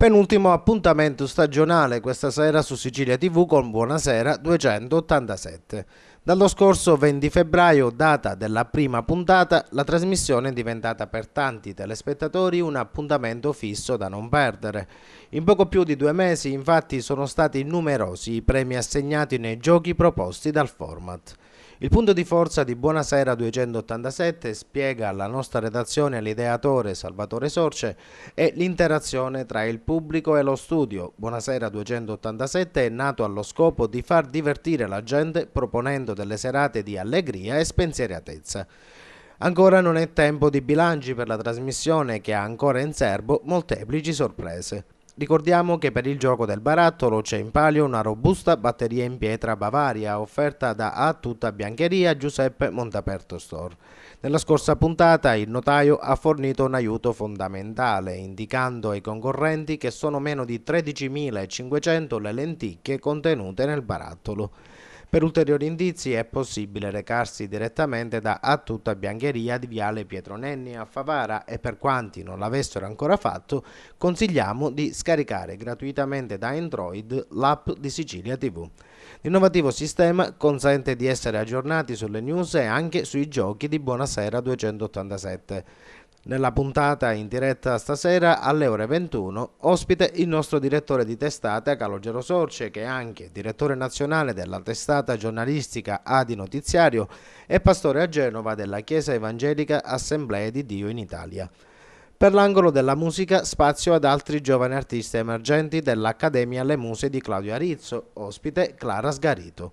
Penultimo appuntamento stagionale questa sera su Sicilia TV con Buonasera 287. Dallo scorso 20 febbraio, data della prima puntata, la trasmissione è diventata per tanti telespettatori un appuntamento fisso da non perdere. In poco più di 2 mesi, infatti, sono stati numerosi i premi assegnati nei giochi proposti dal format. Il punto di forza di Buonasera 287, spiega alla nostra redazione l'ideatore Salvatore Sorce, è l'interazione tra il pubblico e lo studio. Buonasera 287 è nato allo scopo di far divertire la gente proponendo delle serate di allegria e spensieratezza. Ancora non è tempo di bilanci per la trasmissione, che ha ancora in serbo molteplici sorprese. Ricordiamo che per il gioco del barattolo c'è in palio una robusta batteria in pietra Bavaria offerta da A Tutta Biancheria Giuseppe Montaperto Store. Nella scorsa puntata il notaio ha fornito un aiuto fondamentale, indicando ai concorrenti che sono meno di 13.500 le lenticchie contenute nel barattolo. Per ulteriori indizi è possibile recarsi direttamente da A Tutta Biancheria di Viale Pietro Nenni a Favara, e per quanti non l'avessero ancora fatto consigliamo di scaricare gratuitamente da Android l'app di Sicilia TV. L'innovativo sistema consente di essere aggiornati sulle news e anche sui giochi di Buonasera 287. Nella puntata in diretta stasera alle ore 21, ospite il nostro direttore di testata Calogero Sorce, che è anche direttore nazionale della testata giornalistica Adi Notiziario e pastore a Genova della Chiesa Evangelica Assemblee di Dio in Italia. Per l'angolo della musica, spazio ad altri giovani artisti emergenti dell'Accademia Le Muse di Claudio Arizzo, ospite Clara Sgarito.